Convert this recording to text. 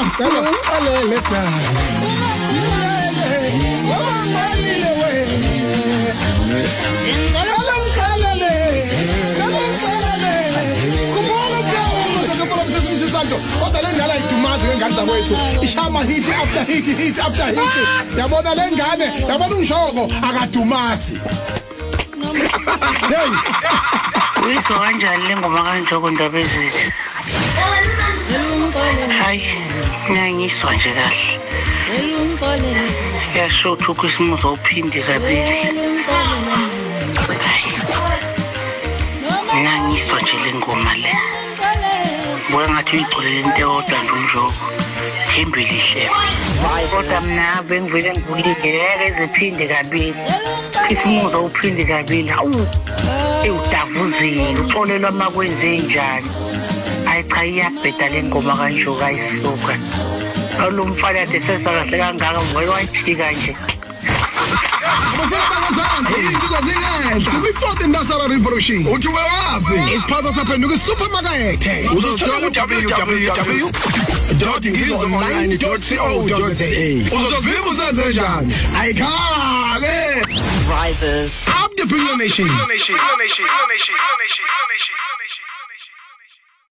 Ngicela tani. Ngoba ngalile wena. Kodwa le ngane ayidumazi ngengane zakwethu ishama hit after hit after hit yabona le ngane yabona unjoko akadumazi hey uyizwa kanjani le ngoma kanjoko Ndaba Ezethu hayi ngiyiswa nje kahle yasho ukuthi uKhisimusi awuphinde kabili ngiyiswa nje le ngoma le ngathi uyigcolele into eyodwa nje unjoko Thembi lihle kodwa mina bengivele ngulindele ezephinde kabili Khisimusi awuphinde kabili awu ewudavuzile uxolelwa makwenze njani hayi cha iyabheda le ngoma kanjoko ayisuka lo mfana ade sesakahle kangaka wayijika nje before the National Revolution uthi wewazi isiphatho saphenduka supermarket uzothola www.ngizonline.co.za uzozibika usenze njani ayikhale Risers up the Nation